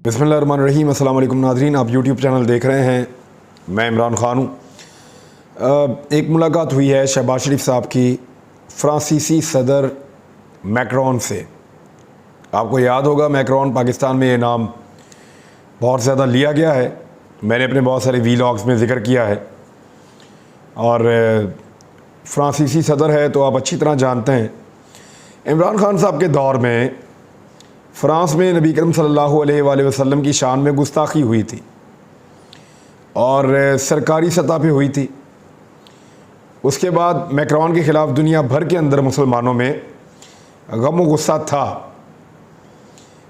बिस्मिल्लाहिर्रहमानिर्रहीम। अस्सलाम वालेकुम नाज़रीन, आप यूट्यूब चैनल देख रहे हैं। मैं इमरान ख़ान हूँ। एक मुलाकात हुई है शहबाज शरीफ साहब की फ्रांसीसी सदर मैक्रोन से। आपको याद होगा मैक्रोन पाकिस्तान में ये नाम बहुत ज़्यादा लिया गया है। मैंने अपने बहुत सारे वीलॉग्स में ज़िक्र किया है। और फ्रांसीसी सदर है तो आप अच्छी तरह जानते हैं इमरान ख़ान साहब के दौर में फ़्रांस में नबी करीम सल्लल्लाहु अलैहि वसल्लम की शान में गुस्ताखी हुई थी और सरकारी सतह पे हुई थी। उसके बाद मैक्रोन के ख़िलाफ़ दुनिया भर के अंदर मुसलमानों में गम व गुस्सा था।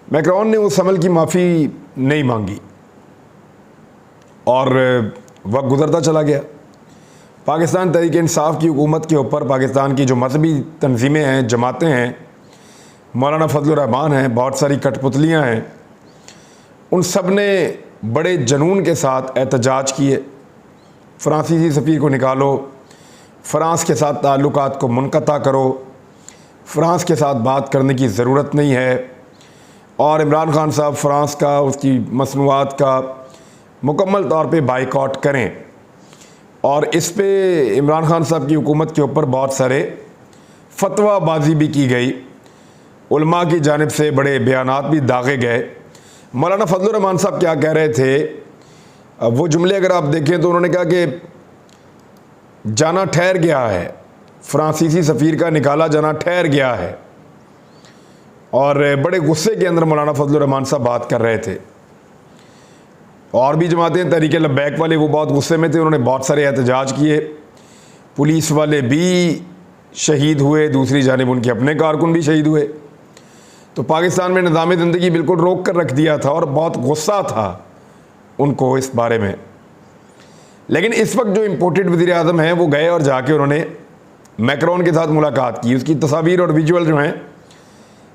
मैक्रोन ने उस अमल की माफ़ी नहीं मांगी और वक्त गुज़रता चला गया। पाकिस्तान तहरीक इंसाफ की हुकूमत के ऊपर पाकिस्तान की जो मजहबी तंजीमें हैं, जमातें हैं, मौलाना फजलुर रहमान हैं, बहुत सारी कठपुतलियाँ हैं, उन सब ने बड़े जुनून के साथ एहतजाज किए। फ्रांसीसी सफ़ीर को निकालो, फ़्रांस के साथ ताल्लुकात को मुनक़ता करो, फ़्रांस के साथ बात करने की ज़रूरत नहीं है और इमरान ख़ान साहब फ़्रांस का, उसकी मसनूआत का मुकम्मल तौर पे बाइकॉट करें। और इस पे इमरान ख़ान साहब की हुकूमत के ऊपर बहुत सारे फतवाबाजी भी की गई। उलमा की जानिब से बड़े बयानात भी दागे गए। मौलाना फजलुर रहमान साहब क्या कह रहे थे, वो जुमले अगर आप देखें तो उन्होंने कहा कि जाना ठहर गया है, फ्रांसीसी सफ़ीर का निकाला जाना ठहर गया है। और बड़े गुस्से के अंदर मौलाना फजलुर रहमान साहब बात कर रहे थे। और भी जमातें तहरीक लब्बैक वाले वो बहुत गुस्से में थे, उन्होंने बहुत सारे एहतजाज किए। पुलिस वाले भी शहीद हुए, दूसरी जानिब उनके अपने कारकुन भी शहीद हुए। तो पाकिस्तान में निज़ाम ज़िंदगी बिल्कुल रोक कर रख दिया था और बहुत गुस्सा था उनको इस बारे में। लेकिन इस वक्त जो इम्पोर्टेड वज़ीर आज़म हैं वो गए और जाके उन्होंने मैक्रोन के साथ मुलाकात की। उसकी तस्वीर और विजुअल जो हैं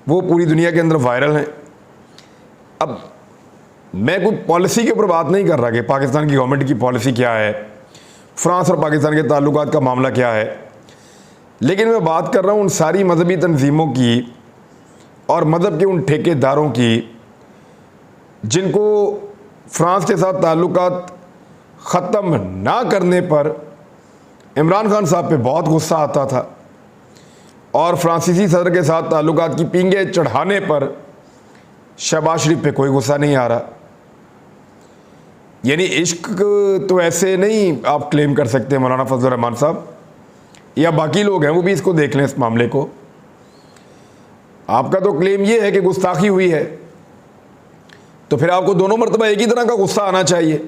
वो पूरी दुनिया के अंदर वायरल हैं। अब मैं कोई पॉलिसी के ऊपर बात नहीं कर रहा कि पाकिस्तान की गवर्नमेंट की पॉलिसी क्या है, फ़्रांस और पाकिस्तान के ताल्लुकात का मामला क्या है, लेकिन मैं बात कर रहा हूँ उन सारी मजहबी तंजीमों की और मज़हब के उन ठेकेदारों की जिनको फ़्रांस के साथ ताल्लुकात ख़त्म ना करने पर इमरान ख़ान साहब पे बहुत गुस्सा आता था और फ्रांसीसी सदर के साथ ताल्लुकात की पींगे चढ़ाने पर शहबाज शरीफ पे कोई गुस्सा नहीं आ रहा। यानी इश्क तो ऐसे नहीं आप क्लेम कर सकते मौलाना फजलुर रहमान साहब या बाकी लोग हैं वो भी इसको देख लें इस मामले को। आपका तो क्लेम ये है कि गुस्ताखी हुई है, तो फिर आपको दोनों मरतबा एक ही तरह का गुस्सा आना चाहिए।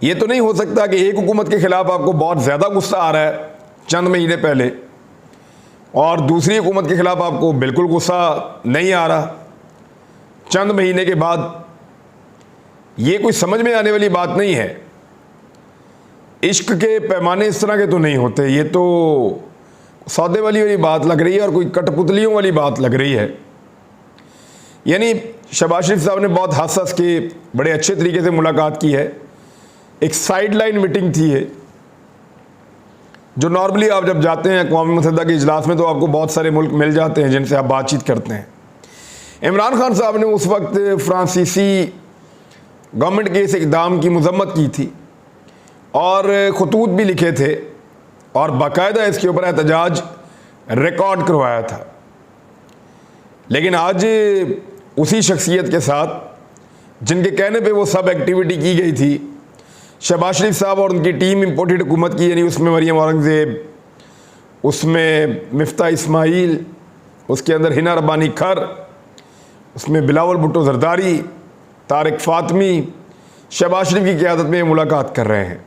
ये तो नहीं हो सकता कि एक हुकूमत के ख़िलाफ़ आपको बहुत ज़्यादा गुस्सा आ रहा है चंद महीने पहले और दूसरी हुकूमत के ख़िलाफ़ आपको बिल्कुल गुस्सा नहीं आ रहा चंद महीने के बाद। ये कोई समझ में आने वाली बात नहीं है। इश्क के पैमाने इस तरह के तो नहीं होते। ये तो सौदे वाली बात लग रही है और कोई कठपुतलियों वाली बात लग रही है। यानी शहबाज शरीफ साहब ने बहुत हंस के बड़े अच्छे तरीके से मुलाकात की है। एक साइड लाइन मीटिंग थी ये, जो नॉर्मली आप जब जाते हैं अक़वाम मुत्तहिदा के इजलास में तो आपको बहुत सारे मुल्क मिल जाते हैं जिनसे आप बातचीत करते हैं। इमरान ख़ान साहब ने उस वक्त फ्रांसीसी गवर्नमेंट के इस इक़दाम की मज़म्मत की थी और खतूत भी लिखे थे और बाकायदा इसके ऊपर एहतजाज रिकॉर्ड करवाया था। लेकिन आज उसी शख्सियत के साथ जिनके कहने पे वो सब एक्टिविटी की गई थी, शहबाज शरीफ साहब और उनकी टीम इम्पोर्टेड हुकूमत की, यानी उसमें मरियम औरंगज़ेब, उसमें मिफ्ता इस्माइल, उसके अंदर हिना रब्बानी खर, उसमें बिलावल भुट्टो जरदारी, तारिक फ़ातमी, शहबाज शरीफ की क़यादत में मुलाकात कर रहे हैं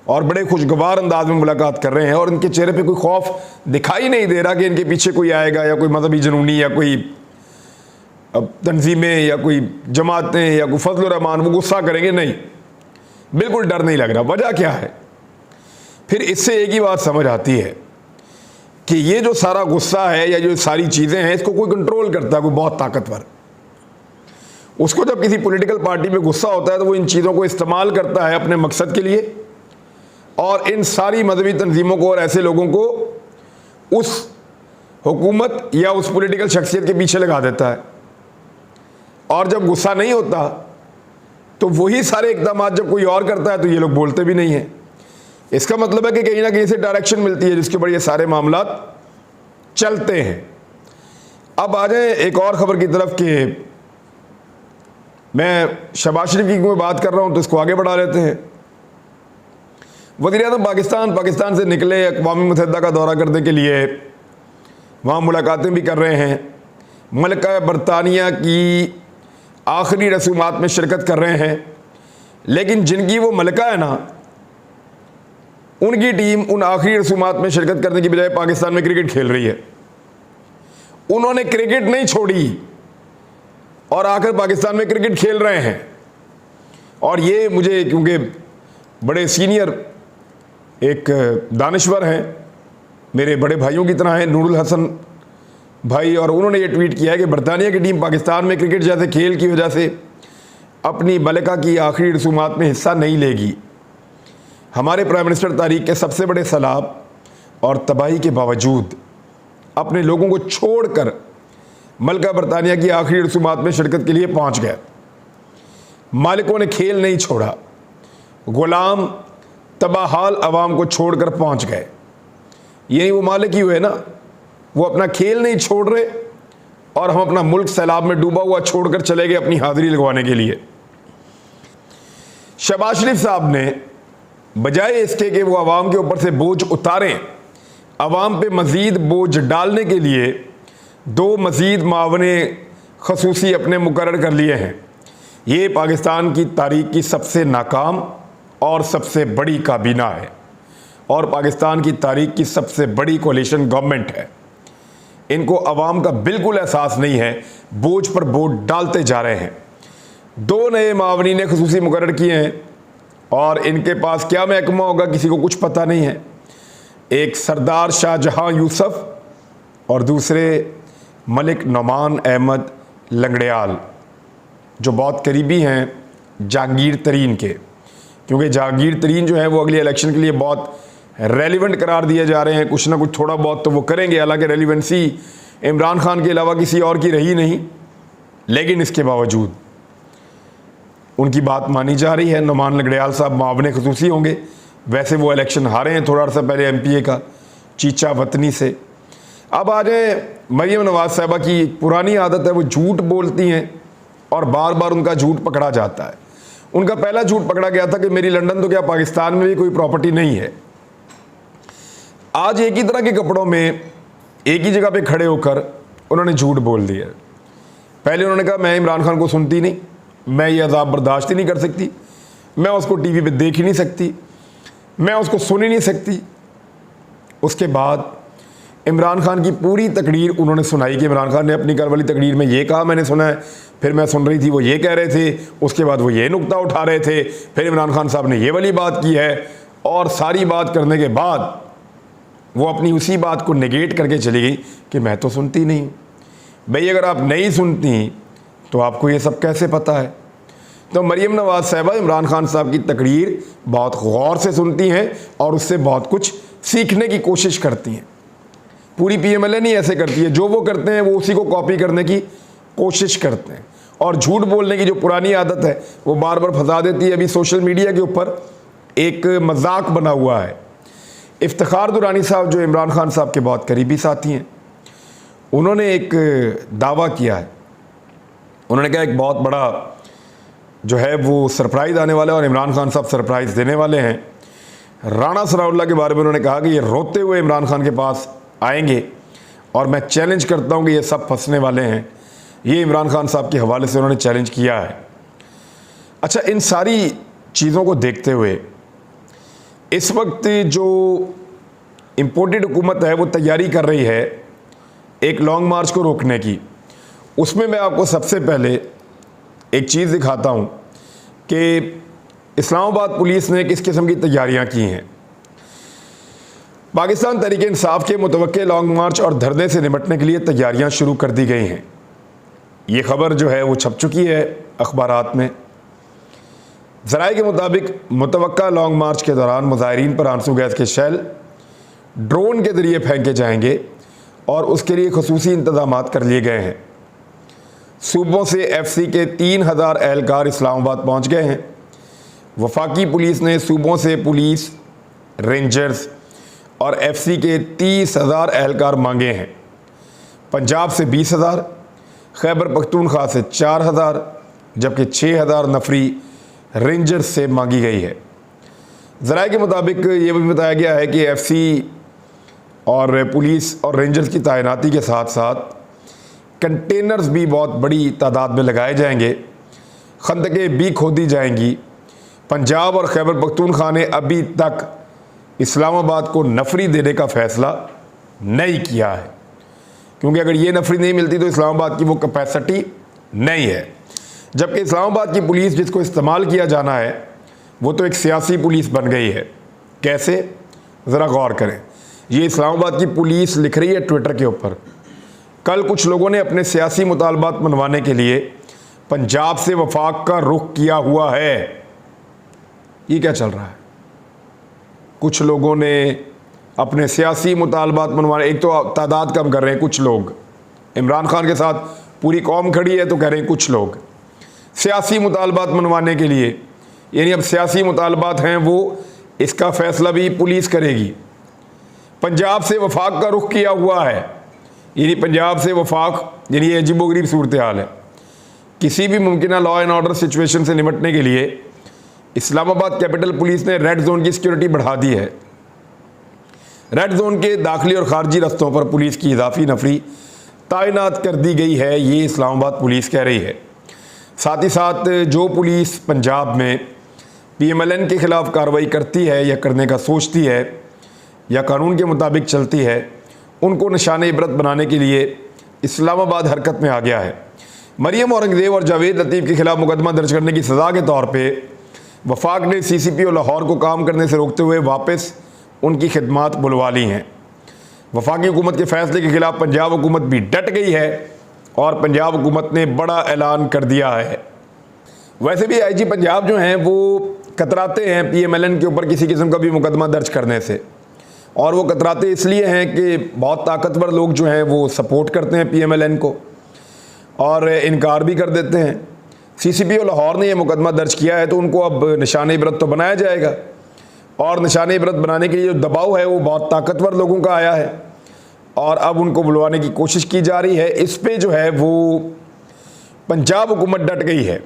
और बड़े खुशगवार अंदाज में मुलाकात कर रहे हैं और इनके चेहरे पे कोई खौफ दिखाई नहीं दे रहा कि इनके पीछे कोई आएगा या कोई मजहबी जुनूनी या कोई तंजीमें या कोई जमातें या कोई फजलुर रहमान वो गुस्सा करेंगे। नहीं, बिल्कुल डर नहीं लग रहा। वजह क्या है? फिर इससे एक ही बात समझ आती है कि ये जो सारा गुस्सा है या जो सारी चीज़ें हैं इसको कोई कंट्रोल करता है, कोई बहुत ताकतवर। उसको जब किसी पॉलिटिकल पार्टी में गुस्सा होता है तो वो इन चीज़ों को इस्तेमाल करता है अपने मकसद के लिए और इन सारी मजहबी तंजीमों को और ऐसे लोगों को उस हुकूमत या उस पॉलिटिकल शख्सियत के पीछे लगा देता है। और जब गुस्सा नहीं होता तो वही सारे इक़दाम जब कोई और करता है तो ये लोग बोलते भी नहीं हैं। इसका मतलब है कि कहीं ना कहीं से डायरेक्शन मिलती है जिसके ऊपर ये सारे मामलात चलते हैं। अब आ जाए एक और ख़बर की तरफ कि मैं शहबाज शरीफ की कोई बात कर रहा हूँ तो इसको आगे बढ़ा लेते हैं। वज़ीर-ए-आज़म पाकिस्तान से निकले, अक़वाम मुत्तहिदा का दौरा करने के लिए वहाँ मुलाकातें भी कर रहे हैं, मलका बरतानिया की आखिरी रसूमात में शिरकत कर रहे हैं। लेकिन जिनकी वो मलका है ना, उनकी टीम उन आखिरी रसूमात में शिरकत करने की बजाय पाकिस्तान में क्रिकेट खेल रही है। उन्होंने क्रिकेट नहीं छोड़ी और आकर पाकिस्तान में क्रिकेट खेल रहे हैं। और ये मुझे, क्योंकि बड़े सीनियर एक दानिश्वर हैं, मेरे बड़े भाइयों की तरह हैं, नूरुल हसन भाई, और उन्होंने ये ट्वीट किया है कि बरतानिया की टीम पाकिस्तान में क्रिकेट जैसे खेल की वजह से अपनी मलका की आखिरी रसूमात में हिस्सा नहीं लेगी। हमारे प्राइम मिनिस्टर तारीख के सबसे बड़े सैलाब और तबाही के बावजूद अपने लोगों को छोड़कर मलका बरतानिया की आखिरी रसूमात में शिरकत के लिए पहुंच गए। मालिकों ने खेल नहीं छोड़ा, गुलाम तबाहाल अवाम को छोड़कर पहुंच गए। यही वो मालिक ही हुए ना, वो अपना खेल नहीं छोड़ रहे और हम अपना मुल्क सैलाब में डूबा हुआ छोड़कर चले गए अपनी हाजिरी लगवाने के लिए। शहबाज शरीफ साहब ने बजाय इसके कि वो अवाम के ऊपर से बोझ उतारें, अवाम पे मज़ीद बोझ डालने के लिए 2 मज़ीद मावने खसूसी अपने मुकर्रर कर लिए हैं। ये पाकिस्तान की तारीख की सबसे नाकाम और सबसे बड़ी काबीना है और पाकिस्तान की तारीख की सबसे बड़ी कोalition गवर्नमेंट है। इनको अवाम का बिल्कुल एहसास नहीं है, बोझ पर बोझ डालते जा रहे हैं। 2 नए मावनी ने खसूसी मुकर्रर किए हैं और इनके पास क्या महकमा होगा किसी को कुछ पता नहीं है। एक सरदार शाहजहां यूसुफ और दूसरे मलिक नौमान अहमद लंगड़ियाल, जो बहुत करीबी हैं जहांगीर तरीन के, क्योंकि जहांगीर तरीन जो है वो अगली इलेक्शन के लिए बहुत रेलिवेंट करार दिए जा रहे हैं। कुछ ना कुछ थोड़ा बहुत तो वो करेंगे, हालांकि रेलिवेंसी इमरान खान के अलावा किसी और की रही नहीं, लेकिन इसके बावजूद उनकी बात मानी जा रही है। नौमान लंगड़ियाल साहब मावने खसूसी होंगे। वैसे वो इलेक्शन हारे हैं थोड़ा अर्सा पहले MPA का चीचा वतनी से। अब आ जाए मरीम नवाज साहबा की पुरानी आदत है, वो झूठ बोलती हैं और बार बार उनका झूठ पकड़ा जाता है। उनका पहला झूठ पकड़ा गया था कि मेरी लंदन तो क्या पाकिस्तान में भी कोई प्रॉपर्टी नहीं है। आज एक ही तरह के कपड़ों में एक ही जगह पे खड़े होकर उन्होंने झूठ बोल दिया। पहले उन्होंने कहा मैं इमरान खान को सुनती नहीं, मैं ये अजाब बर्दाश्त ही नहीं कर सकती, मैं उसको टीवी पे देख ही नहीं सकती, मैं उसको सुन ही नहीं सकती। उसके बाद इमरान खान की पूरी तकरीर उन्होंने सुनाई कि इमरान खान ने अपनी कल वाली तकरीर में ये कहा, मैंने सुना है, फिर मैं सुन रही थी वो ये कह रहे थे, उसके बाद वो ये नुक्ता उठा रहे थे, फिर इमरान खान साहब ने ये वाली बात की है। और सारी बात करने के बाद वो अपनी उसी बात को नेगेट करके चली गई कि मैं तो सुनती नहीं। भाई अगर आप नहीं सुनती तो आपको ये सब कैसे पता है? तो मरीम नवाज साहबा इमरान खान साहब की तकरीर बहुत गौर से सुनती हैं और उससे बहुत कुछ सीखने की कोशिश करती हैं। पूरी PMLA नहीं ऐसे करती है, जो वो करते हैं वो उसी को कॉपी करने की कोशिश करते हैं। और झूठ बोलने की जो पुरानी आदत है वो बार बार फंसा देती है। अभी सोशल मीडिया के ऊपर एक मजाक बना हुआ है। इफ्तिखार दुरानी साहब जो इमरान खान साहब के बहुत करीबी साथी हैं, उन्होंने एक दावा किया है। उन्होंने कहा एक बहुत बड़ा जो है वो सरप्राइज़ आने वाला है और इमरान खान साहब सरप्राइज़ देने वाले हैं। राणा सनाउल्लाह के बारे में उन्होंने कहा कि ये रोते हुए इमरान खान के पास आएंगे और मैं चैलेंज करता हूं कि ये सब फंसने वाले हैं। ये इमरान खान साहब के हवाले से उन्होंने चैलेंज किया है। अच्छा, इन सारी चीज़ों को देखते हुए इस वक्त जो इम्पोर्टेड हुकूमत है वो तैयारी कर रही है एक लॉन्ग मार्च को रोकने की। उसमें मैं आपको सबसे पहले एक चीज़ दिखाता हूँ कि इस्लामाबाद पुलिस ने किस किस्म की तैयारियाँ की हैं। पाकिस्तान तहरीक-ए-इंसाफ के मुतवक्के लॉन्ग मार्च और धरने से निपटने के लिए तैयारियाँ शुरू कर दी गई हैं। ये खबर जो है वो छप चुकी है अखबारात में। ज़राए के मुताबिक मुतवक्का लॉन्ग मार्च के दौरान मुज़ाहिरीन पर आंसू गैस के शेल ड्रोन के ज़रिए फेंके जाएंगे और उसके लिए खसूसी इंतज़ामात कर लिए गए हैं। सूबों से एफसी के 3000 एहलकार इस्लामाबाद पहुंच गए हैं। वफाकी पुलिस ने सूबों से पुलिस, रेंजर्स और एफसी के 30,000 एहलकार मांगे हैं। पंजाब से 20,000, खैबर पख्तूनख्वा से 4,000, जबकि 6,000 नफरी रेंजर्स से मांगी गई है। ज़राए के मुताबिक ये भी बताया गया है कि एफसी और पुलिस और रेंजर्स की तैनाती के साथ साथ कंटेनर्स भी बहुत बड़ी तादाद में लगाए जाएंगे, खंदकें भी खोदी जाएंगी। पंजाब और खैबर पख्तूनख्वा ने अभी तक इस्लामाबाद को नफरी देने का फ़ैसला नहीं किया है, क्योंकि अगर ये नफरी नहीं मिलती तो इस्लामाबाद की वो कैपेसिटी नहीं है। जबकि इस्लामाबाद की पुलिस जिसको इस्तेमाल किया जाना है वो तो एक सियासी पुलिस बन गई है। कैसे, ज़रा गौर करें। ये इस्लामाबाद की पुलिस लिख रही है ट्विटर के ऊपर, कल कुछ लोगों ने अपने सियासी मुतालबात मनवाने के लिए पंजाब से वफाक का रुख किया हुआ है। ये क्या चल रहा है? कुछ लोगों ने अपने सियासी मुतालबात मनवाने, एक तो तादाद कम कर रहे हैं कुछ लोग, इमरान खान के साथ पूरी कौम खड़ी है तो कह रहे हैं कुछ लोग सियासी मुतालबात मनवाने के लिए, यानी अब सियासी मुतालबात हैं वो, इसका फ़ैसला भी पुलिस करेगी। पंजाब से वफाक का रुख किया हुआ है, यानी पंजाब से वफाक, यानी ये अजीबोगरीब सूरत हाल है। किसी भी मुमकिन लॉ एंड ऑर्डर सिचुएशन से निपटने के लिए इस्लामाबाद कैपिटल पुलिस ने रेड जोन की सिक्योरिटी बढ़ा दी है। रेड जोन के दाखिली और खारजी रस्तों पर पुलिस की इजाफी नफरी तैनात कर दी गई है, ये इस्लामाबाद पुलिस कह रही है। साथ ही साथ जो पुलिस पंजाब में PMLN के ख़िलाफ़ कार्रवाई करती है या करने का सोचती है या कानून के मुताबिक चलती है, उनको निशान इबरत बनाने के लिए इस्लामाबाद हरकत में आ गया है। मरियम औरंगज़ेब और जावेद लतीफ़ के ख़िलाफ़ मुकदमा दर्ज करने की सज़ा के तौर पे वफाक ने CCPO लाहौर को काम करने से रोकते हुए वापस उनकी खिदमात बुलवा ली हैं। वफाकी हुकूमत के फ़ैसले के ख़िलाफ़ पंजाब हुकूमत भी डट गई है और पंजाब हुकूमत ने बड़ा ऐलान कर दिया है। वैसे भी IG पंजाब जो हैं वो कतराते हैं PMLN के ऊपर किसी किस्म का भी मुकदमा दर्ज करने से, और वो कतराते इसलिए हैं कि बहुत ताकतवर लोग जो हैं वो सपोर्ट करते हैं PMLN को और इनकार भी कर देते हैं। CCPO लाहौर ने यह मुकदमा दर्ज किया है तो उनको अब निशान इबरत तो बनाया जाएगा, और निशान इबरत बनाने के लिए जो दबाव है वो बहुत ताकतवर लोगों का आया है और अब उनको बुलवाने की कोशिश की जा रही है। इस पे जो है वो पंजाब हुकूमत डट गई है।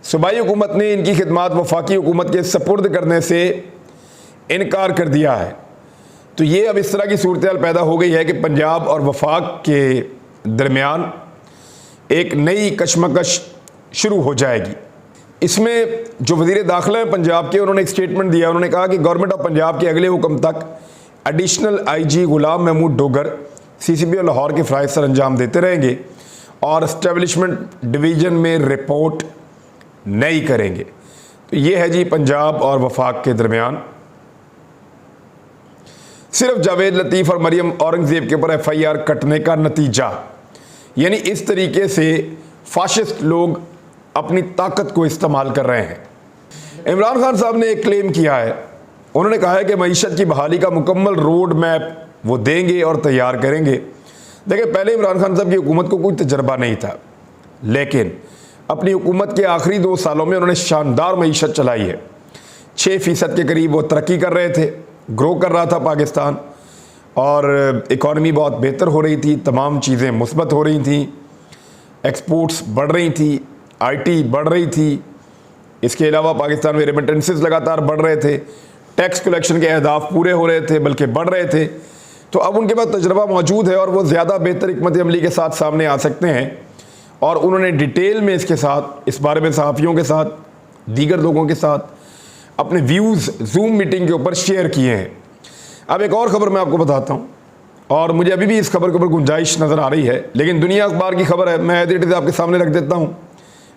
सूबाई हुकूमत ने इनकी खिदमात वफाकी हुकूमत के सपुर्द करने से इनकार कर दिया है। तो ये अब इस तरह की सूरत हाल पैदा हो गई है कि पंजाब और वफाक के दरमियान एक नई कशमकश शुरू हो जाएगी। इसमें जो वज़ीर दाखिला है पंजाब के, उन्होंने एक स्टेटमेंट दिया। उन्होंने कहा कि गवर्नमेंट ऑफ पंजाब के अगले हुक्म तक एडिशनल IG गुलाम महमूद डोगर CCPO लाहौर के फ़राइज़ सर अंजाम देते रहेंगे और इस्टेब्लिशमेंट डिवीज़न में रिपोर्ट नहीं करेंगे। तो ये है जी पंजाब और वफाक के दरमियान सिर्फ जावेद लतीफ़ और मरियम औरंगज़ेब के ऊपर FIR कटने का नतीजा। यानी इस तरीके से फाशिस्ट लोग अपनी ताकत को इस्तेमाल कर रहे हैं। इमरान खान साहब ने एक क्लेम किया है, उन्होंने कहा है कि मईशत की बहाली का मुकम्मल रोड मैप वो देंगे और तैयार करेंगे। देखिए, पहले इमरान खान साहब की हुकूमत को कोई तजर्बा नहीं था, लेकिन अपनी हुकूमत के आखिरी 2 सालों में उन्होंने शानदार मईशत चलाई है। 6% के करीब वो तरक्की कर रहे थे, ग्रो कर रहा था पाकिस्तान, और इकॉनमी बहुत बेहतर हो रही थी, तमाम चीज़ें मुस्बत हो रही थी, एक्सपोर्ट्स बढ़ रही थी, IT बढ़ रही थी। इसके अलावा पाकिस्तान में रेमिटेंसेस लगातार बढ़ रहे थे, टैक्स कलेक्शन के अहदाफ पूरे हो रहे थे, बल्कि बढ़ रहे थे। तो अब उनके पास तजर्बा मौजूद है और वो ज़्यादा बेहतर हिकमत अमली के साथ सामने आ सकते हैं, और उन्होंने डिटेल में इसके साथ, इस बारे में सहाफ़ियों के साथ, दीगर लोगों के साथ अपने व्यूज़ जूम मीटिंग के ऊपर शेयर किए हैं। अब एक और ख़बर मैं आपको बताता हूँ, और मुझे अभी भी इस खबर के ऊपर गुंजाइश नज़र आ रही है, लेकिन दुनिया अखबार की खबर है, मैं एज इट इज़ आपके सामने रख देता हूँ।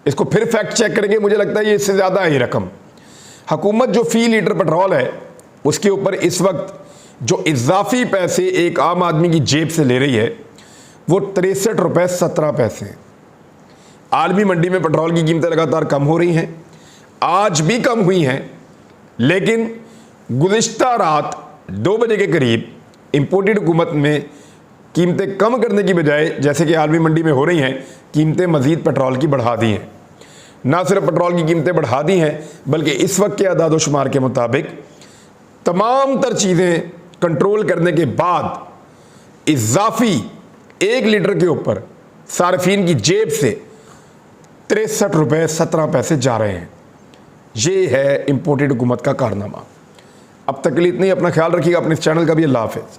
इसको फिर फैक्ट चेक करेंगे, मुझे लगता है ये इससे ज़्यादा है ये रकम। हुकूमत जो फ़ी लीटर पेट्रोल है उसके ऊपर इस वक्त जो इजाफी पैसे एक आम आदमी की जेब से ले रही है वो 63 रुपये 17 पैसे हैं। आलमी मंडी में पेट्रोल की कीमतें लगातार कम हो रही हैं, आज भी कम हुई हैं, लेकिन गुज़िश्ता रात 2 बजे के करीब इंपोर्टेड हुकूमत में कीमतें कम करने की बजाय, जैसे कि आलमी मंडी में हो रही हैं, कीमतें मज़ीद पेट्रोल की बढ़ा दी हैं। ना सिर्फ पेट्रोल की कीमतें बढ़ा दी हैं, बल्कि इस वक्त के अदाद व शुमार के मुताबिक तमाम तर चीज़ें कंट्रोल करने के बाद इजाफी 1 लीटर के ऊपर सार्फिन की जेब से 63 रुपये 17 पैसे जा रहे हैं। ये है इम्पोर्टेड हुकूमत का कारनामा। अब तक के लिए इतना ही। अपना ख्याल रखिएगा, अपने इस चैनल का भी। अल्लाह हाफ़िज़।